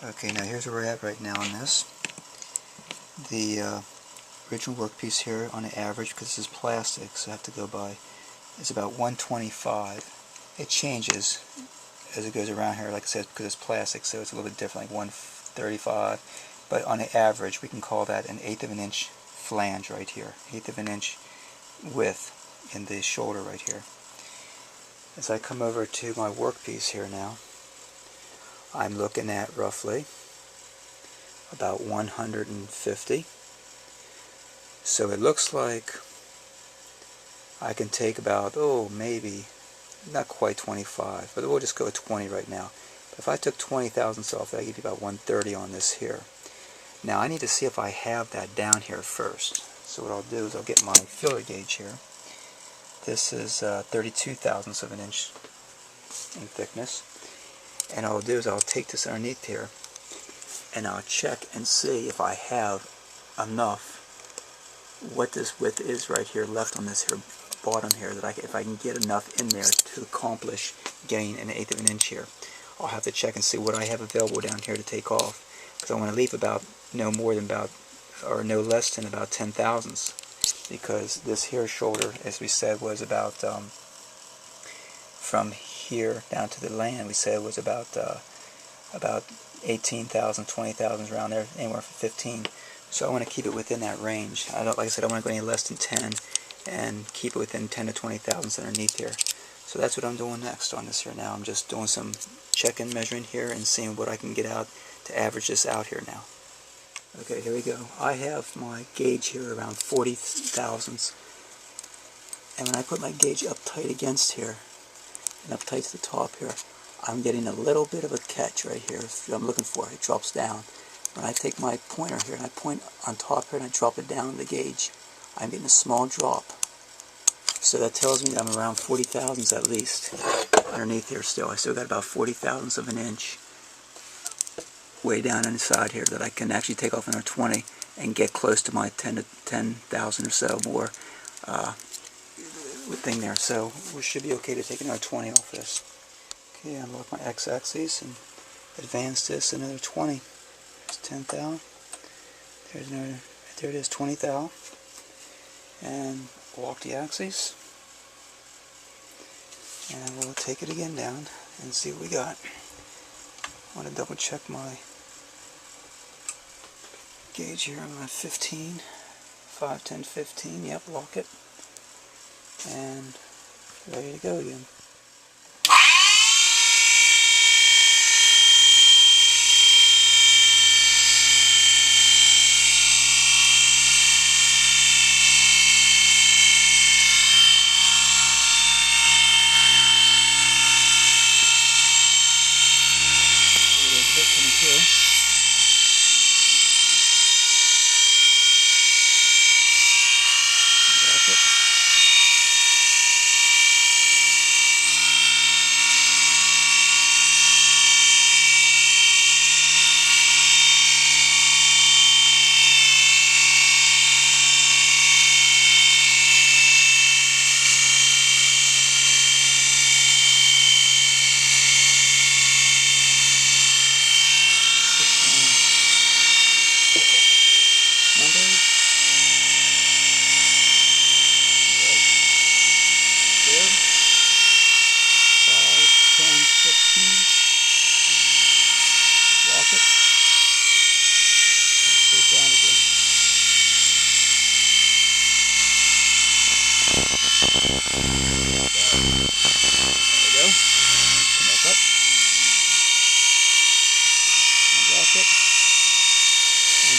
Okay, now here's where we're at right now on this. The original workpiece here on the average, because this is plastic, so I have to go by, is about 125. It changes as it goes around here, like I said, because it's plastic, so it's a little bit different, like 135. But on the average, we can call that an 1/8 of an inch flange right here, 1/8 of an inch width in the shoulder right here. As I come over to my workpiece here now, I'm looking at roughly about 150. So it looks like I can take about, maybe, not quite 25, but we'll just go with 20 right now. But if I took 20 thousandths off, that gives you about 130 on this here. Now I need to see if I have that down here first. So what I'll do is I'll get my filler gauge here. This is 32 thousandths of an inch in thickness. And all I'll do is I'll take this underneath here and I'll check and see if I have enough, what this width is right here left on this here bottom here, that if I can get enough in there to accomplish getting an 1/8 of an inch here. I'll have to check and see what I have available down here to take off, because I want to leave about no less than about 10 thousandths, because this here shoulder, as we said, was about from here down to the land, we said was about 18,000, 20,000 around there, anywhere from 15. So I want to keep it within that range. Like I said, I don't want to go any less than 10, and keep it within 10 to 20 thousandths underneath here. So that's what I'm doing next on this here now. I'm just doing some checking, measuring here, and seeing what I can get out to average this out here now. Okay, here we go. I have my gauge here around 40 thousandths. And when I put my gauge up tight against here, and up tight to the top here, I'm getting a little bit of a catch right here. That's what I'm looking for. It drops down. When I take my pointer here and I point on top here and I drop it down the gauge, I'm getting a small drop. So that tells me that I'm around 40 thousandths at least underneath here still. I still got about 40 thousandths of an inch way down inside here that I can actually take off another 20 and get close to my 10,000 or so more thing there. So we should be okay to take another 20 off this. Okay, unlock my x-axis and advance this another 20. There's 10 thou. There's another, there it is, 20 thou. And walk the axis. And we'll take it again down and see what we got. I want to double check my gauge here. I'm at 15, 5, 10, 15. Yep, lock it. And ready to go again.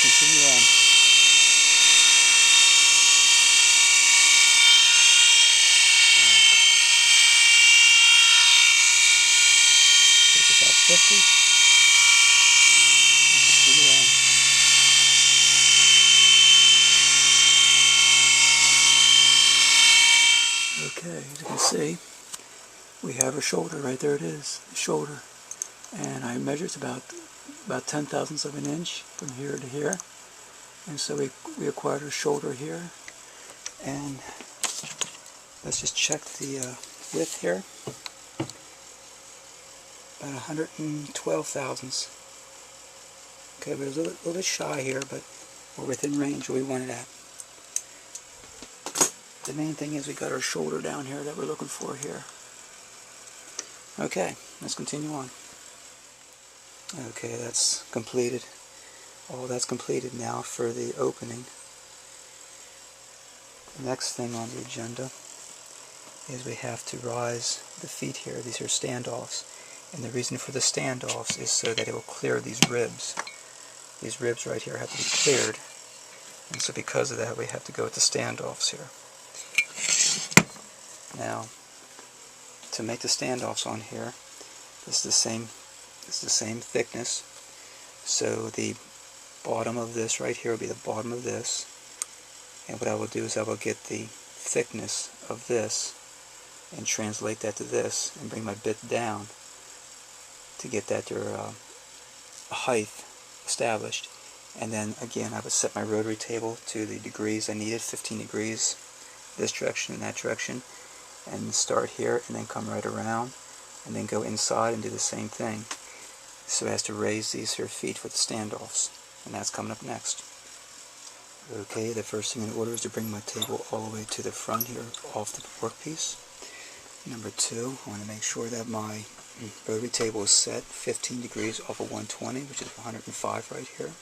Continue on. Take about 50. And continue on. Okay, as you can see, we have a shoulder right there. It is a shoulder, and I measured it's about 10 thousandths of an inch from here to here. And so we acquired a shoulder here, and let's just check the width here. About 112 thousandths. Okay, we're a little bit shy here, but we're within range where we want it at. The main thing is we got our shoulder down here that we're looking for here. Okay, let's continue on. Okay, that's completed. All that's completed now for the opening. The next thing on the agenda is we have to rise the feet here. These are standoffs. And the reason for the standoffs is so that it will clear these ribs. These ribs right here have to be cleared. And so because of that, we have to go with the standoffs here. Now, to make the standoffs on here, this is the same thickness. So the bottom of this right here will be the bottom of this. And what I will do is I will get the thickness of this and translate that to this and bring my bit down to get that to height established. And then again I would set my rotary table to the degrees I needed, 15 degrees this direction and that direction, and start here and then come right around and then go inside and do the same thing so as to raise these here feet for the standoffs. And that's coming up next. Okay, the first thing in order is to bring my table all the way to the front here off the workpiece. Number two, I want to make sure that my rotary table is set 15 degrees off of 120, which is 105 right here.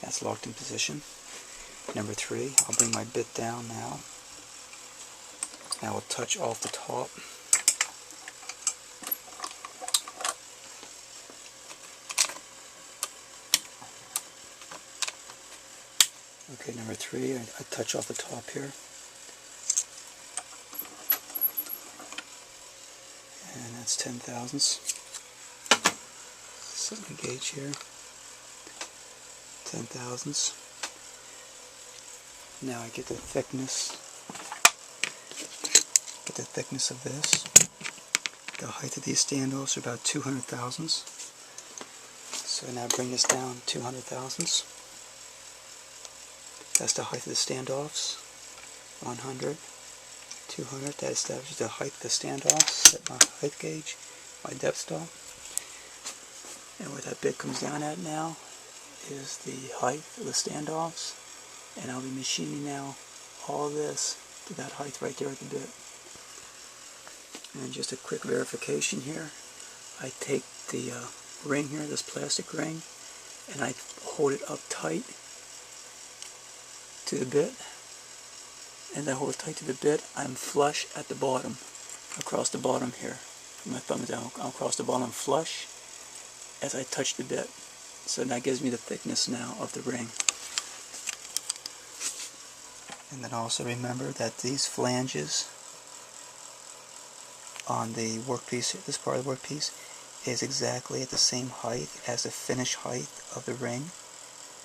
That's locked in position. Number three, I'll bring my bit down now. I will touch off the top. Okay, number three, I touch off the top here. And that's 10 thousandths. Set my gauge here. 10 thousandths. Now I get the thickness. Get the thickness of this. The height of these standoffs are about 200 thousandths. So now bring this down 200 thousandths. That's the height of the standoffs. 100, 200. That establishes the height of the standoffs. Set my height gauge, my depth stop. And where that bit comes down at now is the height of the standoffs. And I'll be machining now all this to that height right there at the bit. And just a quick verification here. I take the ring here, this plastic ring, and I hold it up tight to the bit, and I hold it tight to the bit. I'm flush at the bottom, across the bottom here. My thumb is down, I'll cross the bottom flush as I touch the bit. So that gives me the thickness now of the ring. And then also remember that these flanges on the workpiece, this part of the workpiece, is exactly at the same height as the finished height of the ring.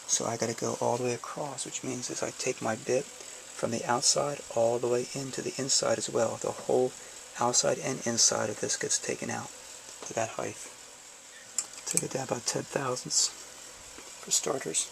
So I got to go all the way across, which means is I take my bit from the outside all the way into the inside as well. The whole outside and inside of this gets taken out to that height. Take it down about 10 thousandths for starters.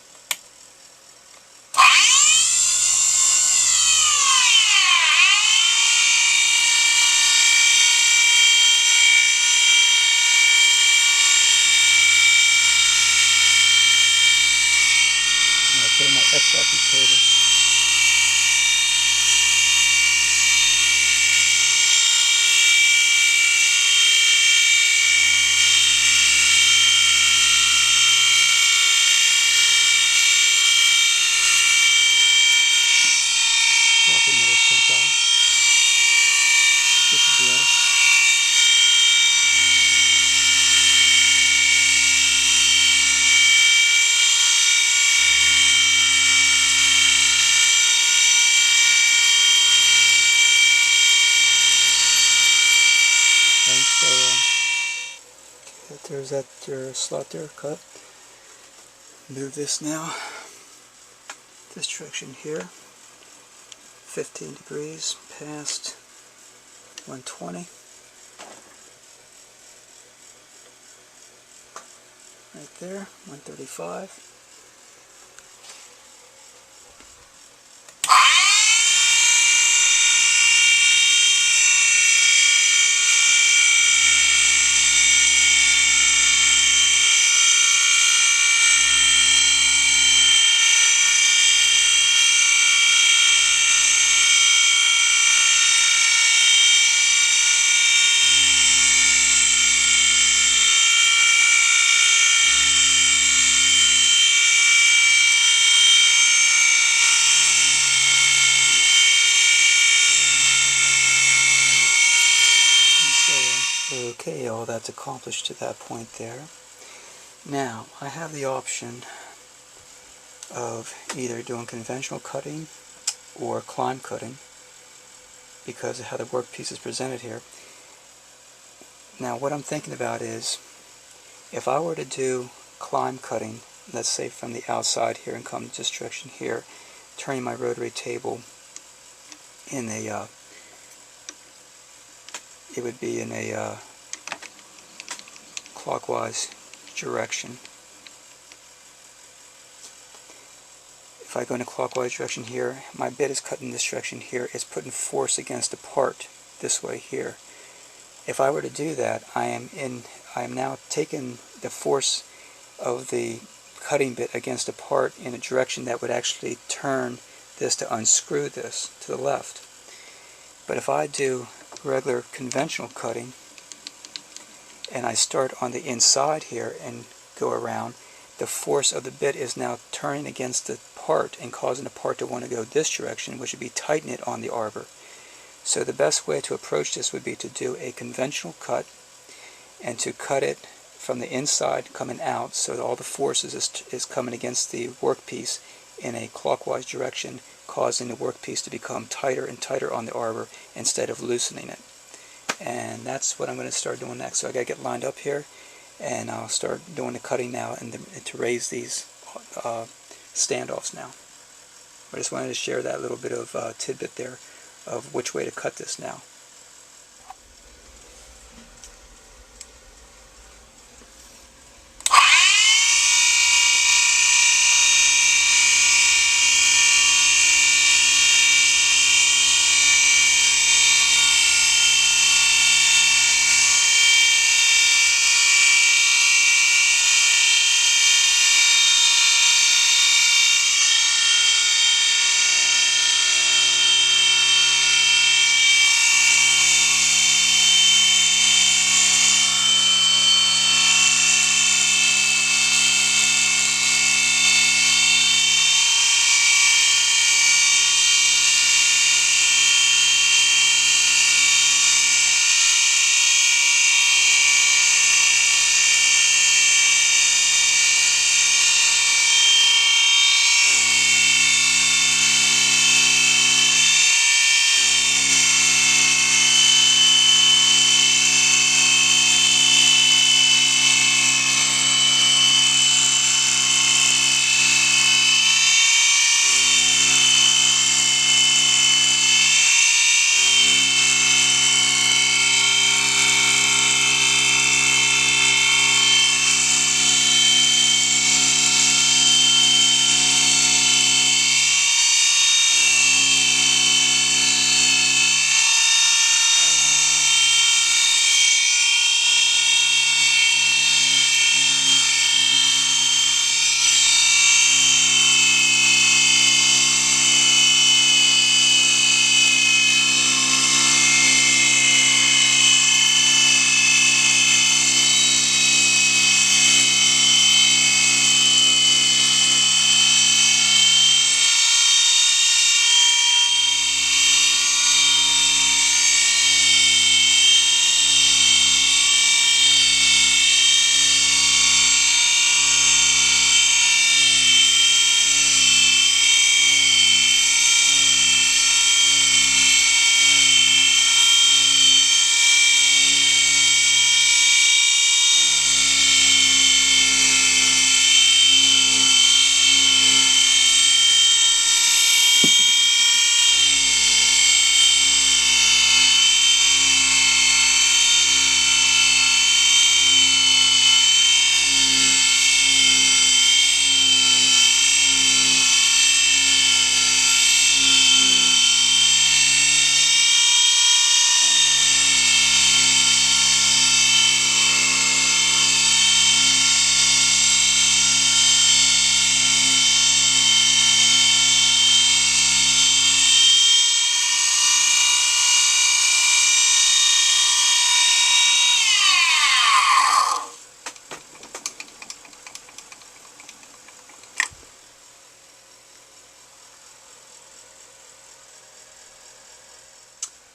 My X-axis table. Drop another 10 out. Just a brush. And so there's that slot there cut. Move this now, this direction here, 15 degrees past 120. Right there, 135. Okay, all that's accomplished to that point there. Now, I have the option of either doing conventional cutting or climb cutting because of how the workpiece is presented here. Now, what I'm thinking about is, if I were to do climb cutting, let's say from the outside here and come this direction here, turning my rotary table in a, it would be in a clockwise direction. If I go in a clockwise direction here, my bit is cut in this direction here, it's putting force against a part this way here. If I were to do that, I am now taking the force of the cutting bit against a part in a direction that would actually turn this to unscrew this to the left. But if I do regular conventional cutting and I start on the inside here and go around, the force of the bit is now turning against the part and causing the part to want to go this direction, which would be tighten it on the arbor. So the best way to approach this would be to do a conventional cut and to cut it from the inside coming out so that all the forces is coming against the workpiece in a clockwise direction, causing the workpiece to become tighter and tighter on the arbor instead of loosening it. And that's what I'm going to start doing next. So I got to get lined up here and I'll start doing the cutting now and to raise these standoffs now. I just wanted to share that little bit of tidbit there of which way to cut this now.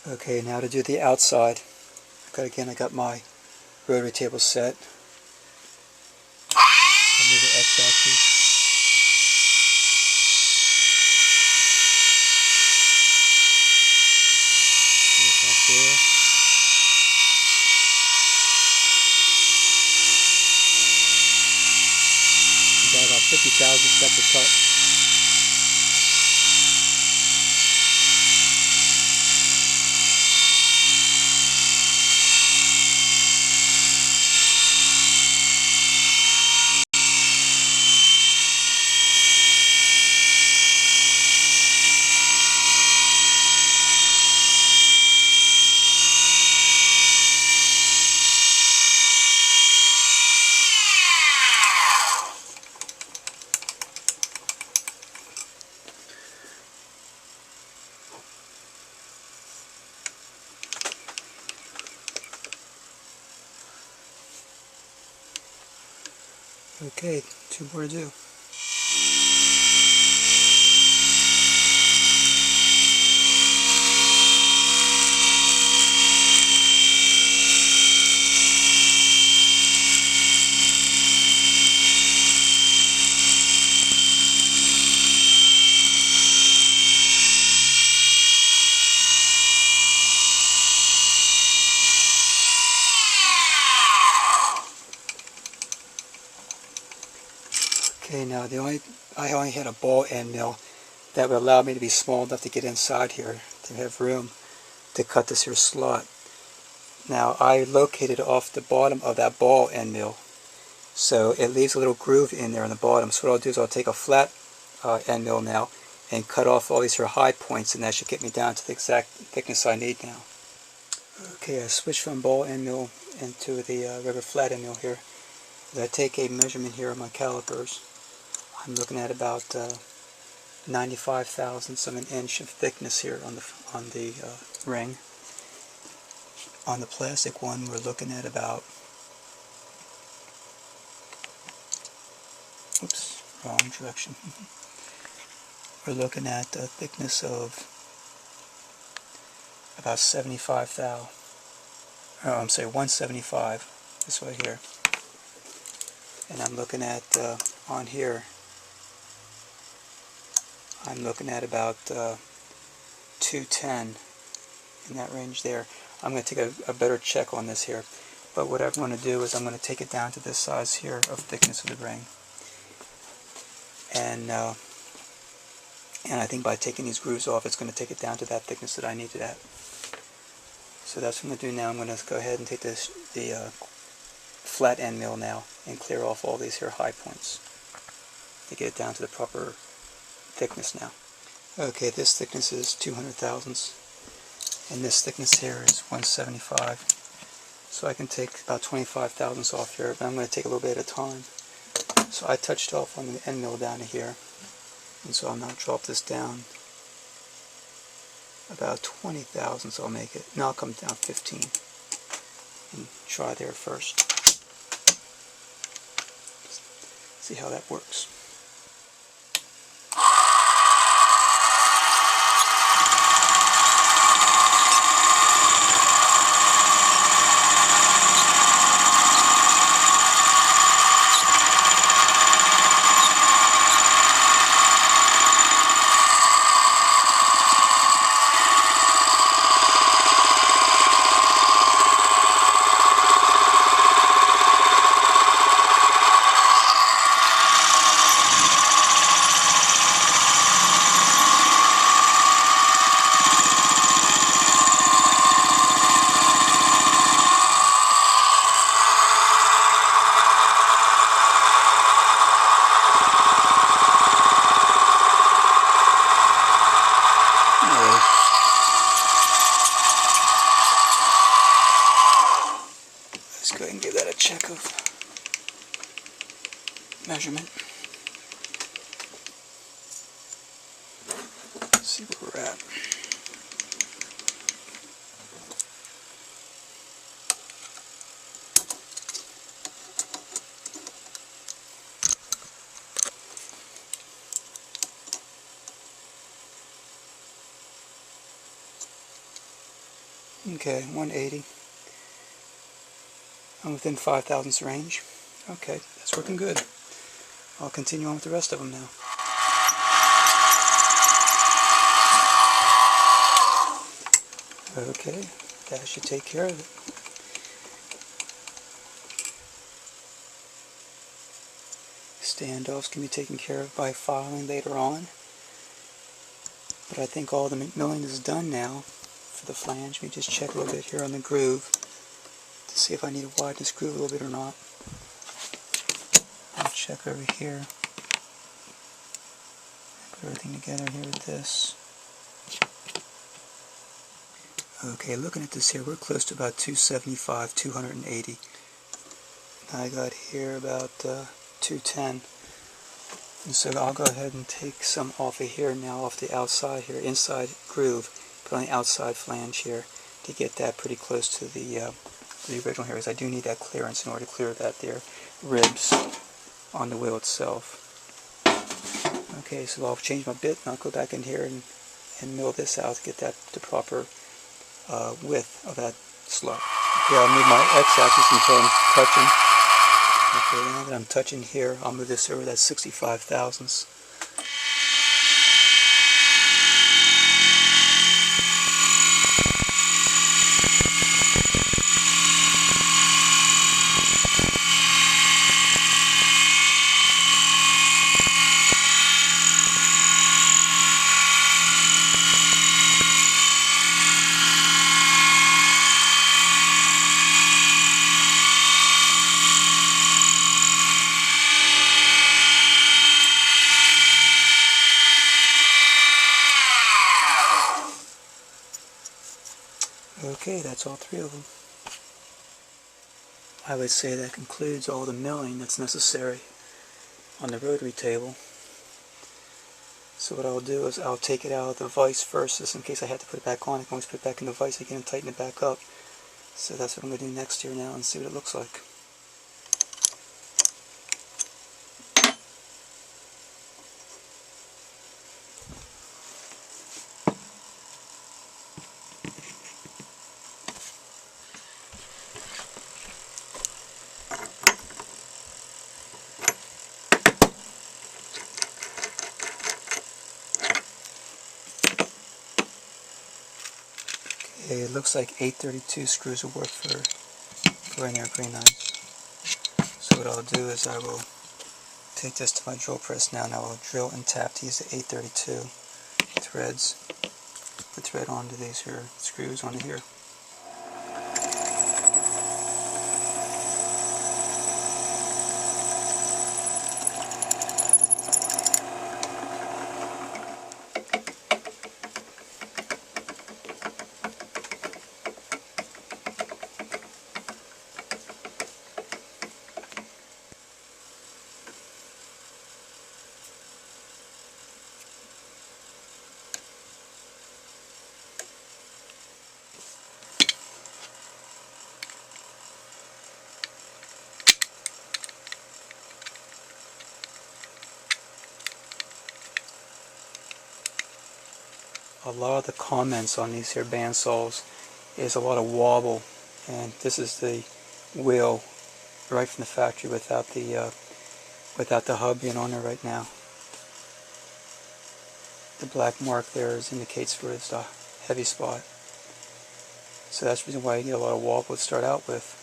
Okay, now to do the outside. I got my rotary table set. I'll move the x-axis. There. Got about 50,000 steps to cut. Okay, 2 more to do. Okay, now I only had a ball end mill that would allow me to be small enough to get inside here to have room to cut this here slot. Now I located off the bottom of that ball end mill, so it leaves a little groove in there on the bottom. So what I'll do is I'll take a flat end mill now and cut off all these here high points, and that should get me down to the exact thickness I need now. Okay, I switched from ball end mill into the rubber flat end mill here. I take a measurement here on my calipers. I'm looking at about 95 thousandths of an inch of thickness here on the ring. On the plastic one, we're looking at about, oops, wrong direction. We're looking at a thickness of about 75 thou. Oh, I'm sorry, 175. This way here. And I'm looking at on here, I'm looking at about 210 in that range there. I'm going to take a better check on this here, but what I'm going to do is I'm going to take it down to this size here of thickness of the ring, and I think by taking these grooves off, it's going to take it down to that thickness that I need it at. So that's what I'm going to do now. I'm going to go ahead and take the flat end mill now and clear off all these here high points to get it down to the proper thickness now. Okay, this thickness is 200 thousandths, and this thickness here is 175. So I can take about 25 thousandths off here, but I'm going to take a little bit at a time. So I touched off on the end mill down to here, and so I'll now drop this down about 20 thousandths. I'll make it. Now I'll come down 15 and try there first. See how that works. Let's go ahead and give that a check of measurement. Let's see where we're at. Okay, 180. I'm within 5 thousandths range. Okay, that's working good. I'll continue on with the rest of them now. Okay, that should take care of it. Standoffs can be taken care of by filing later on. But I think all the milling is done now for the flange. Let me just check a little bit here on the groove to see if I need to widen this groove a little bit or not. I'll check over here. Put everything together here with this. Okay, looking at this here, we're close to about 275, 280. I got here about 210. And so I'll go ahead and take some off of here now, off the outside here, inside groove, put on the outside flange here to get that pretty close to the original here, because I do need that clearance in order to clear that there ribs on the wheel itself. Okay, so I'll change my bit and I'll go back in here and mill this out to get that the proper width of that slot. Okay, I'll move my x-axis until I'm touching. Okay, now that I'm touching here, I'll move this over that 65 thousandths. Okay, that's all three of them. I would say that concludes all the milling that's necessary on the rotary table. So what I'll do is I'll take it out of the vise first, just in case I have to put it back on. I can always put it back in the vise again and tighten it back up. So that's what I'm going to do next here now and see what it looks like. Okay, it looks like 832 screws will work for linear green knives. So what I'll do is I will take this to my drill press now and I will drill and tap to use the 832 threads. The thread onto these here screws onto here. A lot of the comments on these here bandsaws is a lot of wobble, and this is the wheel right from the factory without the hub being on there right now. The black mark there indicates where it's the heavy spot. So that's the reason why you get a lot of wobble to start out with.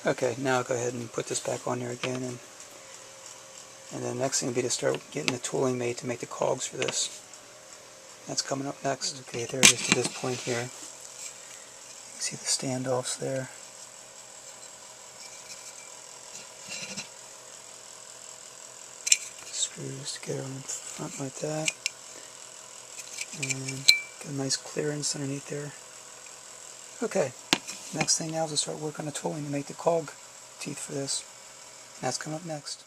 Okay, now I'll go ahead and put this back on there again, and then the next thing will be to start getting the tooling made to make the cogs for this. That's coming up next. Okay, there it is to this point here. You see the standoffs there. Screws together on the front like that. And get a nice clearance underneath there. Okay, next thing now is to start working on the tooling to make the cog teeth for this. And that's coming up next.